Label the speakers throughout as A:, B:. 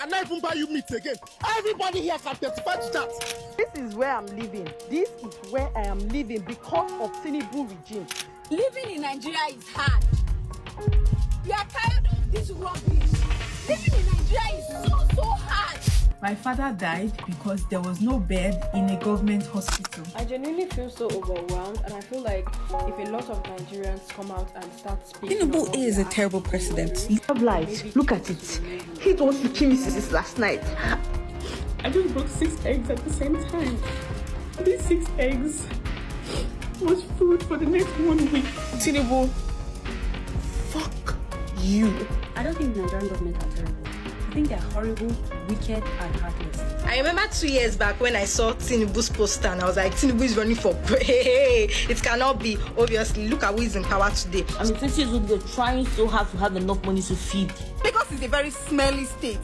A: cannot even buy you meat again. Everybody here can testify to that.
B: This is where I'm living. This is where I am living because of Tinubu regime.
C: Living in Nigeria is hard. We are tired of this rubbish. Living in Nigeria is so hard.
D: My father died because there was no bed in a government hospital.
E: I genuinely feel so overwhelmed, and I feel like if a lot of Nigerians come out and start speaking...
F: Tinubu is a terrible president.
B: Have lives. Look at it. He wants to kill me since last night.
G: I just broke 6 eggs at the same time. These 6 eggs was food for the next 1 week.
F: Tinubu, fuck you.
H: I don't think the Nigerian government are terrible. I think they're horrible, wicked, and heartless.
I: I remember 2 years back when I saw Tinubu's poster and I was like, Tinubu is running for it cannot be. Obviously, look at who is in power today.
J: I mean, 20 years old, they're trying so hard to have enough money to feed.
B: Lagos is a very smelly state.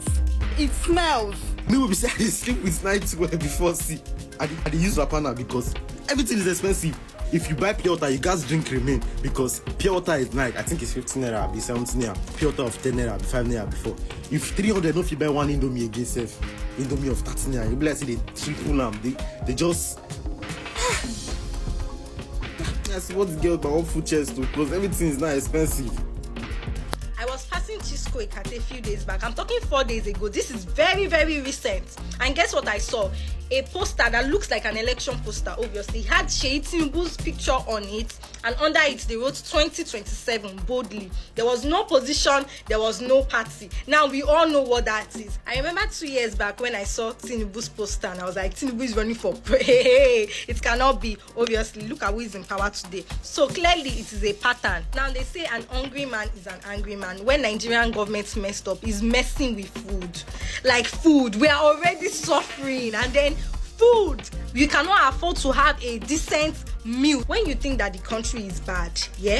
B: It smells.
A: Me will be saying I sleep with night wear before see. I use Rapana because everything is expensive. If you buy pure water, you guys drink remain because pure water is like, I think it's 15 naira, be 17 naira. Pure water of 10 naira, be 5 naira before. If 300, no, if you buy one Indomie again, safe. Indomie of 30 naira, you be like, say they triple them. They just. I support the girl by one food chest too, because everything is not expensive.
I: I was passing Chisco Ekate a few days back. I'm talking 4 days ago. This is very, very recent. And guess what I saw? A poster that looks like an election poster, obviously. It had Sheyi Tinubu's picture on it, and under it they wrote 2027 boldly. There was no position, there was no party. Now we all know what that is. I remember 2 years back when I saw Tinubu's poster and I was like, Tinubu is running for it cannot be. Obviously, look at who is in power today. So clearly it is a pattern. Now they say an hungry man is an angry man. When Nigerian government messed up, is messing with food. Like food, we are already suffering, and then food, you cannot afford to have a decent meal. When you think that the country is bad,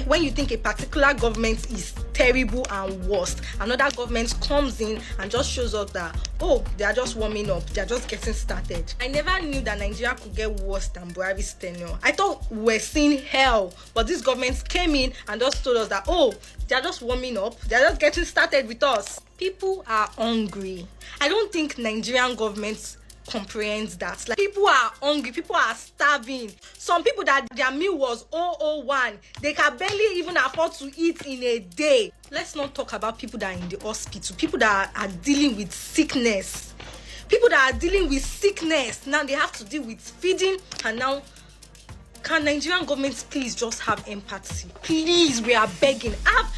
I: when you think a particular government is terrible and worst, another government comes in and just shows us that, oh, they are just warming up, they are just getting started. I never knew that Nigeria could get worse than Buhari's tenure. I thought we were seeing hell, but these governments came in and just told us that, oh, they are just warming up, they are just getting started with us. People are hungry. I don't think Nigerian governments comprehends that. Like, people are hungry, people are starving. Some people that their meal was 001, they can barely even afford to eat in a day. Let's not talk about people that are in the hospital, people that are dealing with sickness. People that are dealing with sickness, now they have to deal with feeding. And now, can Nigerian government please just have empathy? Please, we are begging. Have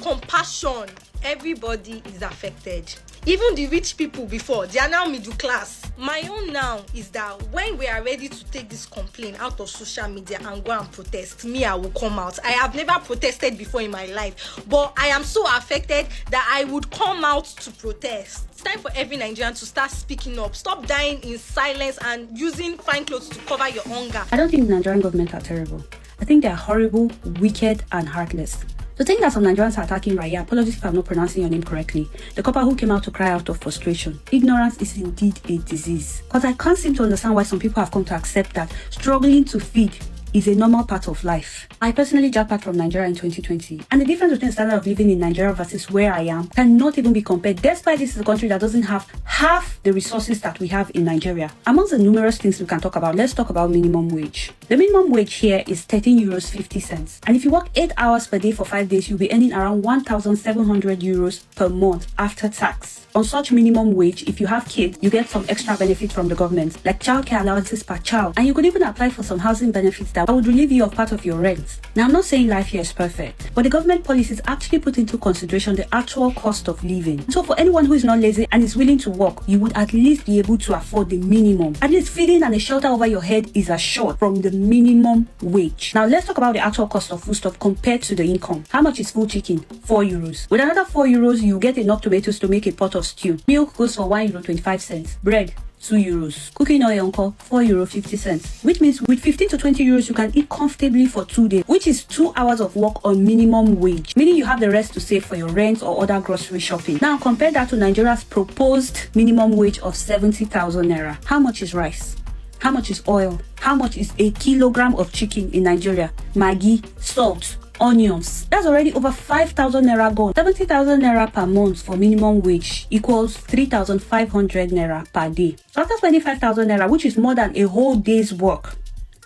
I: compassion. Everybody is affected. Even the rich people before, they are now middle class. My own now is that when we are ready to take this complaint out of social media and go and protest, me, I will come out. I have never protested before in my life, but I am so affected that I would come out to protest. It's time for every Nigerian to start speaking up. Stop dying in silence and using fine clothes to cover your hunger.
H: I don't think the Nigerian government are terrible. I think they are horrible, wicked, and heartless. To think that some Nigerians are attacking Raya, apologies if I'm not pronouncing your name correctly, the couple who came out to cry out of frustration. Ignorance is indeed a disease. Because I can't seem to understand why some people have come to accept that struggling to feed is a normal part of life. I personally jackpot from Nigeria in 2020, and the difference between the standard of living in Nigeria versus where I am cannot even be compared, despite this is a country that doesn't have half the resources that we have in Nigeria. Amongst the numerous things we can talk about, let's talk about minimum wage. The minimum wage here is 13 euros 50 cents, and if you work 8 hours per day for 5 days, you'll be earning around 1,700 euros per month after tax. On such minimum wage, if you have kids, you get some extra benefits from the government, like childcare allowances per child, and you could even apply for some housing benefits that would relieve you of part of your rent. Now, I'm not saying life here is perfect, but the government policies actually put into consideration the actual cost of living. So for anyone who is not lazy and is willing to work, you would at least be able to afford the minimum. At least feeding and a shelter over your head is assured from the minimum wage. Now, let's talk about the actual cost of foodstuff compared to the income. How much is full chicken? 4 euros. With another 4 euros, you get enough tomatoes to make a pot of stew. Milk goes for 1 euro 25 cents. Bread, 2 euros. Cooking oil uncle, 4 euro 50 cents. Which means with 15 to 20 euros, you can eat comfortably for 2 days, which is 2 hours of work on minimum wage, meaning you have the rest to save for your rent or other grocery shopping. Now, compare that to Nigeria's proposed minimum wage of 70,000 naira. How much is rice? How much is oil? How much is a kilogram of chicken in Nigeria? Maggi, salt, onions. That's already over 5,000 naira gone. 70,000 naira per month for minimum wage equals 3,500 naira per day. So after spending 5,000 naira, which is more than a whole day's work,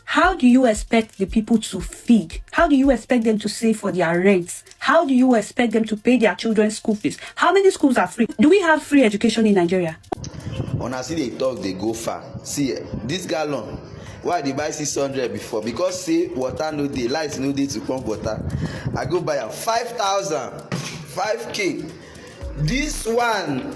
H: how do you expect the people to feed? How do you expect them to save for their rents? How do you expect them to pay their children's school fees? How many schools are free? Do we have free education in Nigeria?
K: When I see they talk, they go far. See, this gallon, why they buy 600 before? Because say water no dey, light no dey to pump water. I go buy am 5,000, 5K. This one,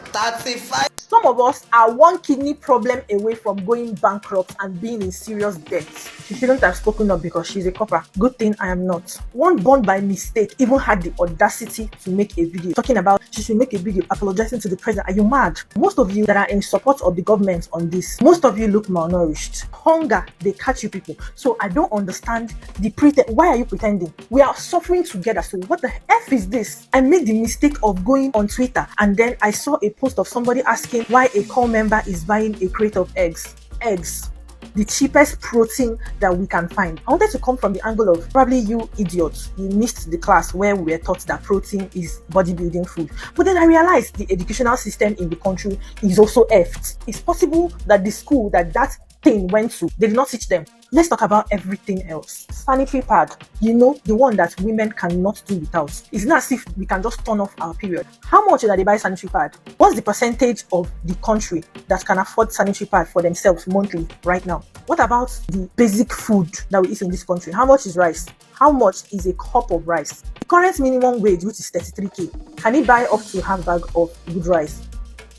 K: 35.
B: Some of us are one kidney problem away from going bankrupt and being in serious debt. She shouldn't have spoken up because she's a copper. Good thing I am not. One born by mistake even had the audacity to make a video talking about she should make a video apologizing to the president. Are you mad? Most of you that are in support of the government on this, most of you look malnourished. Hunger, they catch you people. So I don't understand the pretense. Why are you pretending? We are suffering together. So what the F is this? I made the mistake of going on Twitter and then I saw a post of somebody asking why a core member is buying a crate of eggs. Eggs, the cheapest protein that we can find. I wanted to come from the angle of probably you idiots, you missed the class where we were taught that protein is bodybuilding food. But then I realized the educational system in the country is also effed. It's possible that the school that thing went to, they did not teach them. Let's talk about everything else. Sanitary pad, you know, the one that women cannot do without. It's not as if we can just turn off our period. How much do they buy sanitary pad? What's the percentage of the country that can afford sanitary pad for themselves monthly right now? What about the basic food that we eat in this country? How much is rice? How much is a cup of rice? The current minimum wage, which is 33K, can it buy up to half bag of good rice?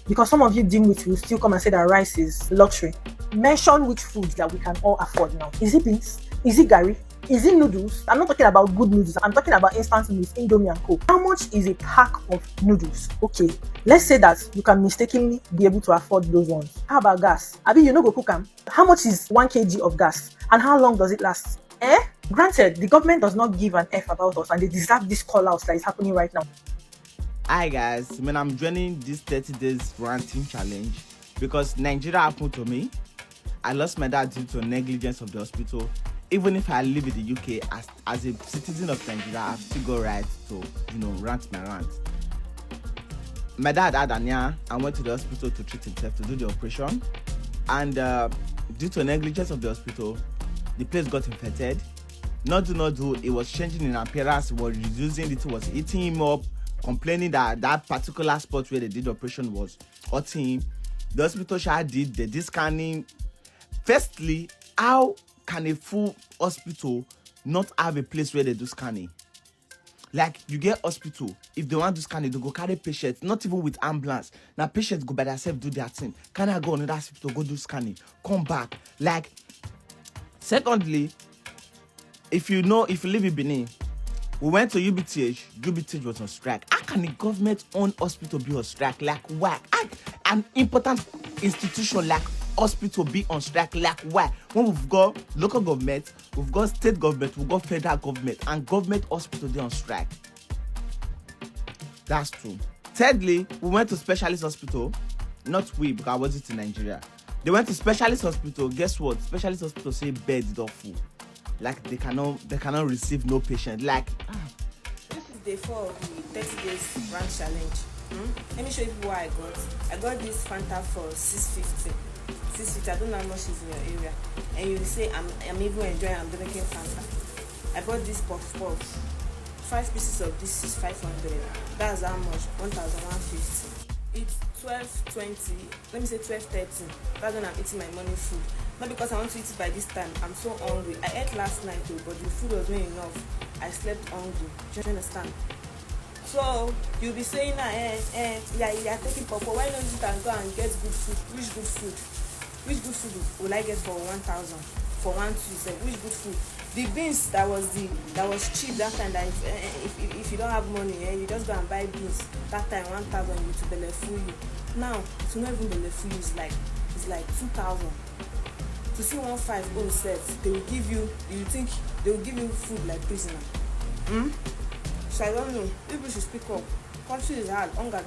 B: Because some of you dimwits will still come and say that rice is luxury. Mention which foods that we can all afford now. Is it beans? Is it gari? Is it noodles? I'm not talking about good noodles. I'm talking about instant noodles, Indomie and Co. How much is a pack of noodles? Okay, let's say that you can mistakenly be able to afford those ones. How about gas? Abi, you know go cook them. How much is 1 kg of gas? And how long does it last? Granted, the government does not give an F about us and they deserve this call out that is happening right now.
L: Hi guys, when I'm joining this 30 days ranting challenge because Nigeria happened to me. I lost my dad due to negligence of the hospital. Even if I live in the UK, as a citizen of Nigeria, I've still got right to, rant my rant. My dad had hernia and went to the hospital to treat himself, to do the operation. And due to negligence of the hospital, the place got infected. Not do, it was changing in appearance, it was reducing it, was eating him up, complaining that that particular spot where they did the operation was hurting him. The hospital did scanning. Firstly, how can a full hospital not have a place where they do scanning? Like, you get hospital, if they want to do scanning, they go carry patients, not even with ambulance. Now patients go by themselves, do their thing. Can I go another hospital, go do scanning, come back? Like, secondly, if you live in Benin, we went to UBTH was on strike. How can a government-owned hospital be on strike? Like, why? An important institution like hospital be on strike? Like, why? When we've got local government, we've got state government, we've got federal government, and government hospital, they're on strike. That's true. Thirdly, we went to specialist hospital. Not we, because I wasn't in Nigeria. They went to specialist hospital. Guess what? Specialist hospital say beds don't full. Like, they cannot receive no patient. Like,
J: This is day 4 of the 30 days rant challenge. Let me show you what I got. I got this Fanta for 650. 650. I don't know how much is in your area. And you will say I'm even enjoying. I'm drinking Fanta. I bought this puff. 5 pieces of this is 500. That's how much? 1,150. It's 12:20. Let me say 12:30. That's when I'm eating my morning food. Not because I want to eat it by this time. I'm so hungry. I ate last night though, but the food was not enough. I slept hungry. Do you understand? So you'll be saying, you're taking papa. Why don't you can go and get good food? Which good food? Which good food will I get for 1,000? For 1, 2, say which good food? The beans that was cheap that time. That if you don't have money, you just go and buy beans. That time 1,000 you to belle full you. Now it's not even belle full you. It's like 2,000. To see 1,500 own sets, they will give you. Do you think they will give you food like prisoner? So I don't know. People should speak up. Country is hard. Hunger.